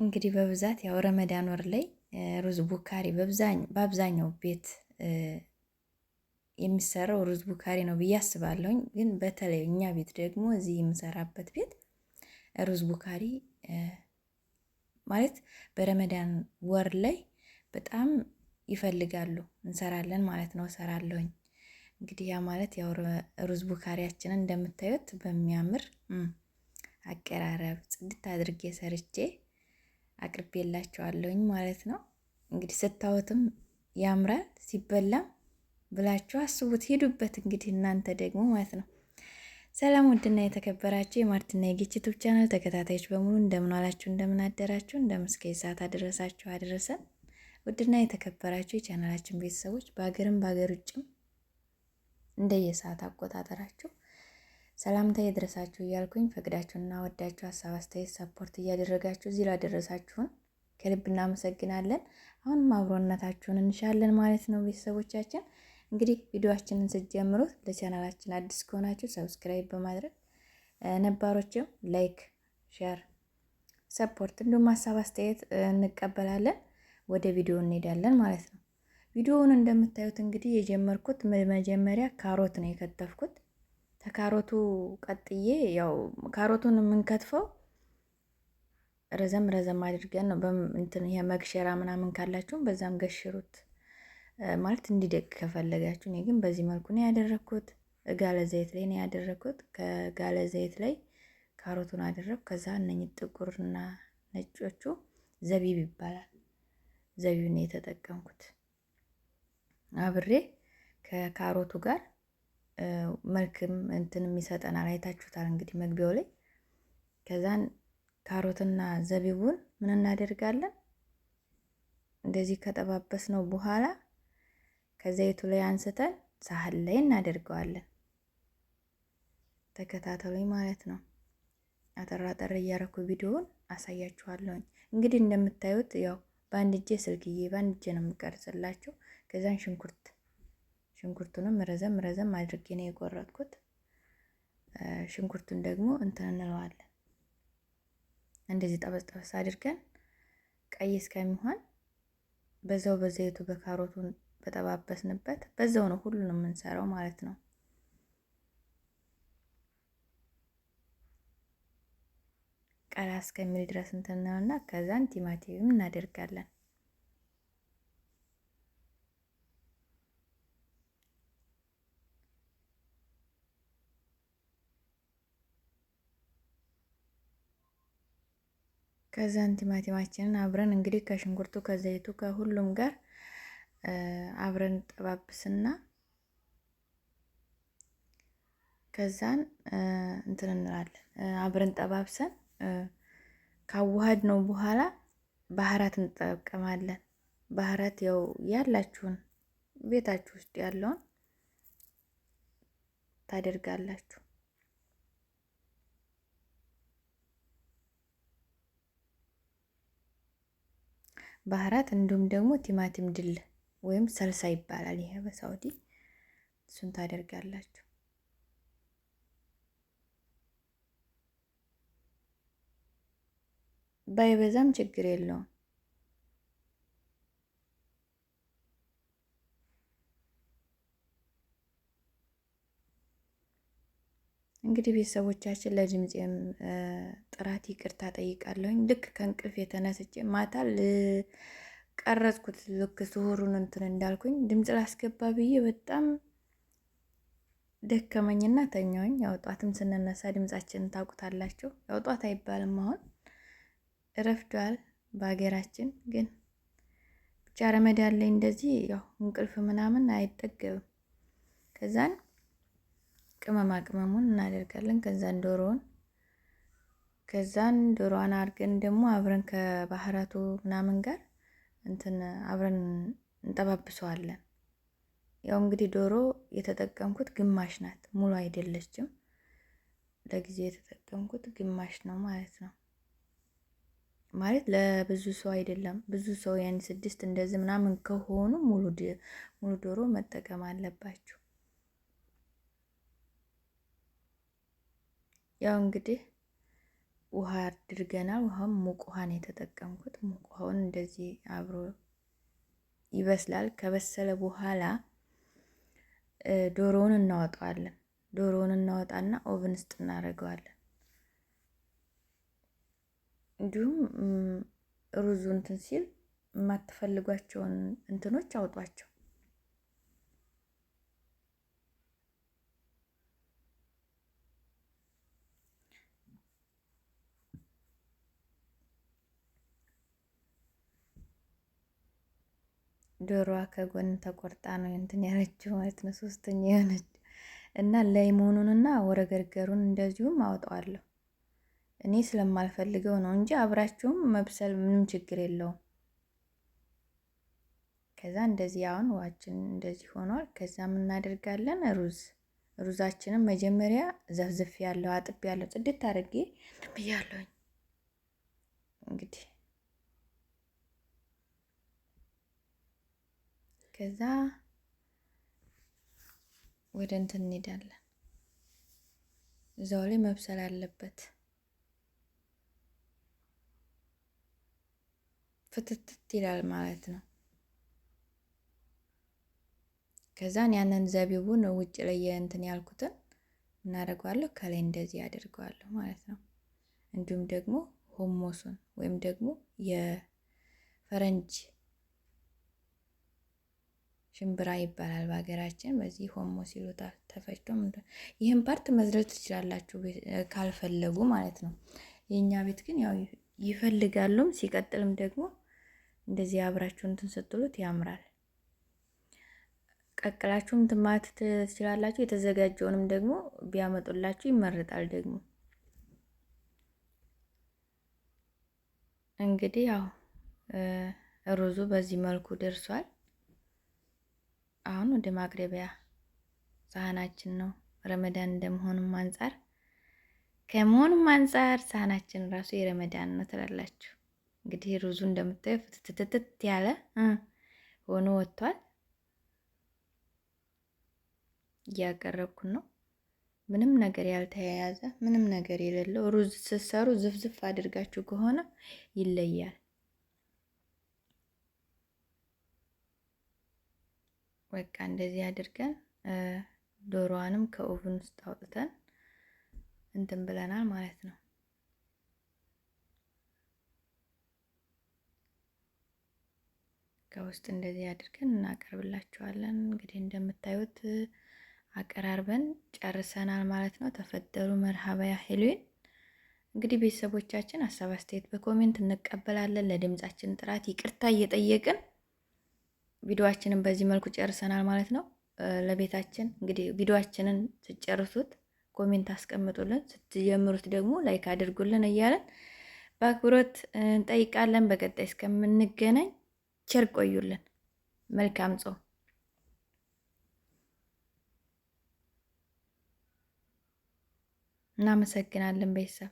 እንግዲህ በብዛት ያው ረመዳን ወር ላይ ሩዝ ቡካሪ በአብዛኛው ቤት የሚሰራው ሩዝ ቡካሪ ነው ብዬ አስባለሁኝ። ግን በተለይ እኛ ቤት ደግሞ እዚህ የምሰራበት ቤት ሩዝ ቡካሪ ማለት በረመዳን ወር ላይ በጣም ይፈልጋሉ፣ እንሰራለን ማለት ነው። እሰራለሁኝ እንግዲህ ያ ማለት ያው ሩዝ ቡካሪያችንን እንደምታዩት በሚያምር አቀራረብ ጽድት አድርጌ ሰርቼ አቅርቤላችኋለሁኝ ማለት ነው። እንግዲህ ስታዩትም ያምራል፣ ሲበላም ብላችሁ አስቡት፣ ሄዱበት። እንግዲህ እናንተ ደግሞ ማለት ነው። ሰላም ውድና የተከበራችሁ የማርቲና የጌች ዩቲዩብ ቻናል ተከታታዮች በሙሉ እንደምን ዋላችሁ፣ እንደምን አደራችሁ፣ እንደምን እስከ ሰዓት አደረሳችሁ አደረሰን። ውድና የተከበራችሁ የቻናላችን ቤተሰቦች በሀገርም በሀገር ውጭም እንደየሰዓት አቆጣጠራችሁ ሰላምታ ይድረሳችሁ እያልኩኝ ፈቅዳችሁና ወዳችሁ ሀሳብ አስተያየት ሰፖርት እያደረጋችሁ እዚህ ላደረሳችሁን ከልብ እናመሰግናለን። አሁንም አብሮነታችሁን እንሻለን ማለት ነው። ቤተሰቦቻችን እንግዲህ ቪዲዮአችንን ስትጀምሩት ለቻናላችን አዲስ ከሆናችሁ ሰብስክራይብ በማድረግ ነባሮችም ላይክ፣ ሼር፣ ሰፖርት እንዲሁም ሀሳብ አስተያየት እንቀበላለን። ወደ ቪዲዮ እንሄዳለን ማለት ነው። ቪዲዮውን እንደምታዩት እንግዲህ የጀመርኩት መጀመሪያ ካሮት ነው የከተፍኩት። ከካሮቱ ቀጥዬ ያው ካሮቱን የምንከትፈው ረዘም ረዘም አድርገን ነው። እንትን ይሄ መግሸራ ምናምን ካላችሁም በዛም ገሽሩት ማለት እንዲደቅ ከፈለጋችሁ። እኔ ግን በዚህ መልኩ ነው ያደረኩት። ጋለ ዘይት ላይ ነው ያደረኩት። ከጋለ ዘይት ላይ ካሮቱን አደረኩ። ከዛ እነኚህ ጥቁርና ነጮቹ ዘቢብ ይባላል። ዘቢብ ነው የተጠቀምኩት አብሬ ከካሮቱ ጋር መልክም እንትንም ይሰጠናል። አይታችሁታል እንግዲህ መግቢያው ላይ። ከዛን ካሮትና ዘቢቡን ምን እናደርጋለን? እንደዚህ ከጠባበስ ነው በኋላ ከዘይቱ ላይ አንስተን ሳህን ላይ እናደርገዋለን። ተከታተሉኝ ማለት ነው። አጠራጠር እያረኩ ቪዲዮውን አሳያችኋለሁኝ። እንግዲህ እንደምታዩት ያው በአንድ እጄ ስልክዬ በአንድ እጄ ነው የምቀርጽላችሁ። ከዛን ሽንኩርቱንም ረዘም ረዘም አድርጌ ነው የቆረጥኩት። ሽንኩርቱን ደግሞ እንትን እንለዋለን እንደዚህ ጠበስ ጠበስ አድርገን ቀይ እስከሚሆን በዛው በዘይቱ በካሮቱን በጠባበስንበት በዛው ነው ሁሉንም የምንሰራው ማለት ነው። ቀላ እስከሚል ድረስ እንትን ነውና ከዛን ቲማቲም እናደርጋለን። ከዛን ቲማቲማችንን አብረን እንግዲህ ከሽንኩርቱ ከዘይቱ ከሁሉም ጋር አብረን ጠባብስና ከዛን እንትን እንላለን። አብረን ጠባብሰን ካዋሃድ ነው በኋላ ባህራት እንጠቀማለን። ባህራት ያው ያላችሁን ቤታችሁ ውስጥ ያለውን ታደርጋላችሁ። ባህራት እንዲሁም ደግሞ ቲማቲም ድል ወይም ሰልሳ ይባላል ይሄ በሳውዲ። እሱን ታደርጋላችሁ። ባይበዛም ችግር የለውም። እንግዲህ ቤተሰቦቻችን ለድምፄም ጥራት ይቅርታ ጠይቃለሁኝ። ልክ ከእንቅልፍ የተነስቼ ማታ ቀረጽኩት። ልክ ስሆሩን እንትን እንዳልኩኝ ድምፅ ላስገባ ብዬ በጣም ደከመኝና ተኛውኝ። ያው ጧትም ስንነሳ ድምጻችንን ታውቁታላችሁ። ያው ጧት አይባልም አሁን እረፍዷል በሀገራችን። ግን ብቻ ረመዳን ላይ እንደዚህ ያው እንቅልፍ ምናምን አይጠገብም። ከዛን ቅመማ ቅመሙን እናደርጋለን። ከዛን ዶሮዋን አድርገን ደግሞ አብረን ከባህራቱ ምናምን ጋር እንትን አብረን እንጠባብሰዋለን። ያው እንግዲህ ዶሮ የተጠቀምኩት ግማሽ ናት፣ ሙሉ አይደለችም። ለጊዜ የተጠቀምኩት ግማሽ ነው ማለት ነው። ማለት ለብዙ ሰው አይደለም። ብዙ ሰው ያን 6 እንደዚህ ምናምን ከሆኑ ሙሉ ዶሮ መጠቀም አለባችሁ። ያው እንግዲህ ውሃ አድርገናል። ውሃም ሙቅ ውሃ ነው የተጠቀምኩት። ሙቅ ውሃውን እንደዚህ አብሮ ይበስላል። ከበሰለ በኋላ ዶሮውን እናወጣዋለን። ዶሮውን እናወጣና ኦቭን ውስጥ እናደርገዋለን። እንዲሁም ሩዙ እንትን ሲል የማትፈልጓቸውን እንትኖች አውጧቸው። ዶሮዋ ከጎን ተቆርጣ ነው እንትን ያለችው ማለት ነው። ሶስተኛ የሆነች እና ላይሞኑንና ወረገርገሩን እንደዚሁም አወጣዋለሁ። እኔ ስለማልፈልገው ነው እንጂ አብራችሁም መብሰል ምንም ችግር የለውም። ከዛ እንደዚህ አሁን ውሃችን እንደዚህ ሆኗል። ከዛ ምን እናደርጋለን? ሩዛችንን መጀመሪያ ዘፍዝፍ ያለው አጥብ ያለው ጽድት አድርጌ ብያለሁኝ። እንግዲህ ከዛ ወደ እንትን እንሄዳለን። እዛው ላይ መብሰል አለበት። ፍትትት ይላል ማለት ነው። ከዛን ያንን ዘቢቡን ውጭ ላይ እንትን ያልኩትን እናደርገዋለሁ። ከላይ እንደዚህ አድርገዋለሁ ማለት ነው። እንዲሁም ደግሞ ሆሞሱን ወይም ደግሞ የፈረንጅ ሽምብራ ይባላል በሀገራችን፣ በዚህ ሆሞስ ይሉታል። ተፈጭቶ ይህን ፓርት መዝለል ትችላላችሁ ካልፈለጉ ማለት ነው። የእኛ ቤት ግን ያው ይፈልጋሉም። ሲቀጥልም ደግሞ እንደዚህ አብራችሁ እንትን ስትሉት ያምራል። ቀቅላችሁም እንትን ማለት ትችላላችሁ። የተዘጋጀውንም ደግሞ ቢያመጡላችሁ ይመረጣል። ደግሞ እንግዲህ ያው ሩዙ በዚህ መልኩ ደርሷል። አሁን ወደ ማቅረቢያ ሳህናችን ነው። ረመዳን እንደመሆኑም አንጻር ከመሆኑም አንጻር ሳህናችን ራሱ የረመዳን ነው ትላላችሁ። እንግዲህ ሩዙ እንደምታዩ ፍትትትት ያለ ሆኖ ወጥቷል። እያቀረብኩን ነው። ምንም ነገር ያልተያያዘ ምንም ነገር የሌለው ሩዝ ስትሰሩ ዝፍዝፍ አድርጋችሁ ከሆነ ይለያል። በቃ እንደዚህ አድርገን ዶሮዋንም ከኦቭን ውስጥ አውጥተን እንትን ብለናል ማለት ነው። ከውስጥ እንደዚህ አድርገን እናቀርብላችኋለን። እንግዲህ እንደምታዩት አቀራርበን ጨርሰናል ማለት ነው። ተፈጠሩ መርሃባ ያህሉን። እንግዲህ ቤተሰቦቻችን ሀሳብ አስተያየት በኮሜንት እንቀበላለን። ለድምጻችን ጥራት ይቅርታ እየጠየቅን ቪዲዮአችንን በዚህ መልኩ ጨርሰናል ማለት ነው። ለቤታችን እንግዲህ ቪዲዮአችንን ስትጨርሱት ኮሜንት አስቀምጡልን፣ ስትጀምሩት ደግሞ ላይክ አድርጉልን እያለን በአክብሮት እንጠይቃለን። በቀጣይ እስከምንገናኝ ቸር ቆዩልን። መልካም ጾም። እናመሰግናለን ቤተሰብ።